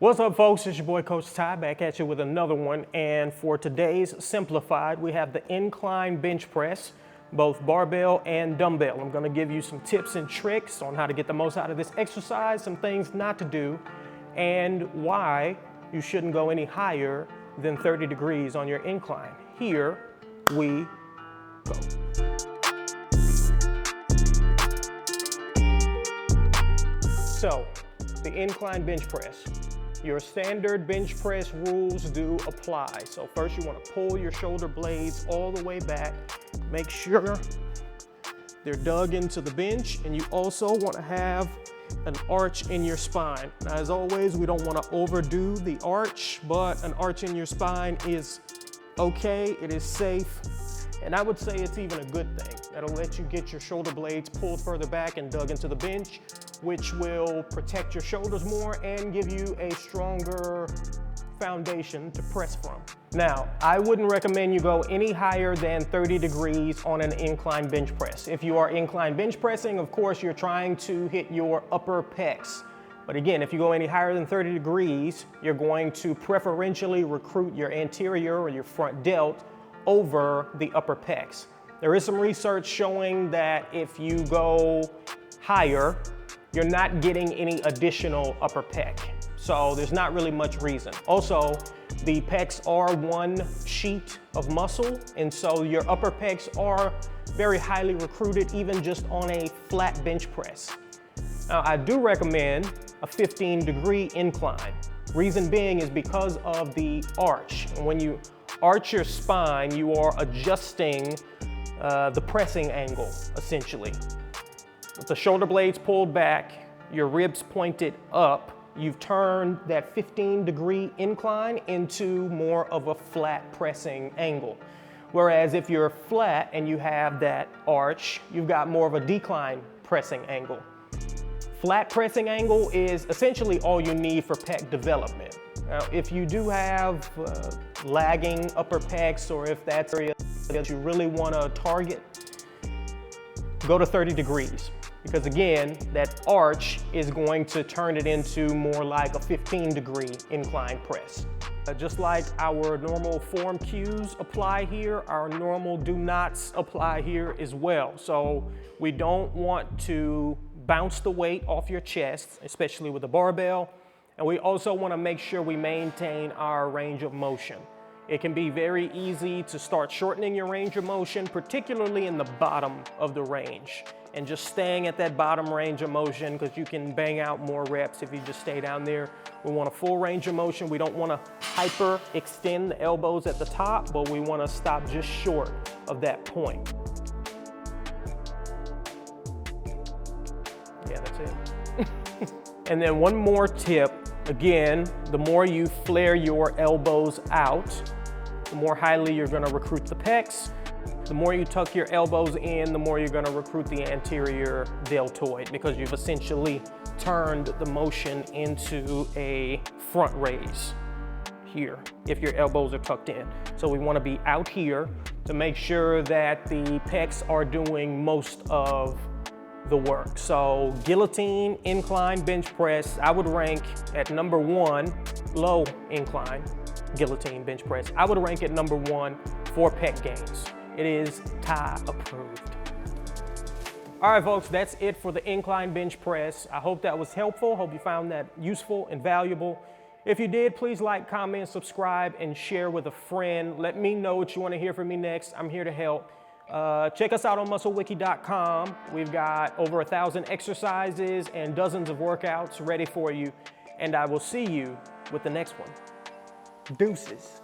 What's up, folks? It's your boy Coach Ty back at you with another one. And for today's simplified, we have the incline bench press, both barbell and dumbbell. I'm going to give you some tips and tricks on how to get the most out of this exercise, some things not to do, and why you shouldn't go any higher than 30 degrees on your incline. Here we go. So, the incline bench press. Your standard bench press rules do apply. So first you want to pull your shoulder blades all the way back. Make sure they're dug into the bench, and you also want to have an arch in your spine. Now, as always, we don't want to overdo the arch, but an arch in your spine is okay, it is safe, and I would say it's even a good thing. That'll let you get your shoulder blades pulled further back and dug into the bench, which will protect your shoulders more and give you a stronger foundation to press from. Now, I wouldn't recommend you go any higher than 30 degrees on an incline bench press. If you are incline bench pressing, of course, you're trying to hit your upper pecs. But again, if you go any higher than 30 degrees, you're going to preferentially recruit your anterior or your front delt over the upper pecs. There is some research showing that if you go higher, you're not getting any additional upper pec. So there's not really much reason. Also, the pecs are one sheet of muscle, and so your upper pecs are very highly recruited even just on a flat bench press. Now, I do recommend a 15-degree incline. Reason being is because of the arch. And when you arch your spine, you are adjusting the pressing angle, essentially. With the shoulder blades pulled back, your ribs pointed up, you've turned that 15-degree incline into more of a flat pressing angle. Whereas if you're flat and you have that arch, you've got more of a decline pressing angle. Flat pressing angle is essentially all you need for pec development. Now, if you do have lagging upper pecs, or if that's area that you really want to target, go to 30 degrees. Because again, that arch is going to turn it into more like a 15-degree incline press. Just like our normal form cues apply here, our normal do nots apply here as well. So we don't want to bounce the weight off your chest, especially with the barbell. And we also want to make sure we maintain our range of motion. It can be very easy to start shortening your range of motion, particularly in the bottom of the range, and just staying at that bottom range of motion, because you can bang out more reps if you just stay down there. We want a full range of motion. We don't want to hyper extend the elbows at the top, but we want to stop just short of that point. Yeah, that's it. And then one more tip. Again, the more you flare your elbows out, the more highly you're going to recruit the pecs. The more you tuck your elbows in, the more you're going to recruit the anterior deltoid, because you've essentially turned the motion into a front raise here if your elbows are tucked in. So we want to be out here to make sure that the pecs are doing most of the work. So guillotine incline bench press, I would rank at number 1, low incline guillotine bench press. I would rank at number 1 for pec gains. It is Ty approved. All right, folks, that's it for the incline bench press. I hope that was helpful. Hope you found that useful and valuable. If you did, please like, comment, subscribe, and share with a friend. Let me know what you want to hear from me next. I'm here to help. Check us out on musclewiki.com. We've got over 1,000 exercises and dozens of workouts ready for you. And I will see you with the next one. Deuces.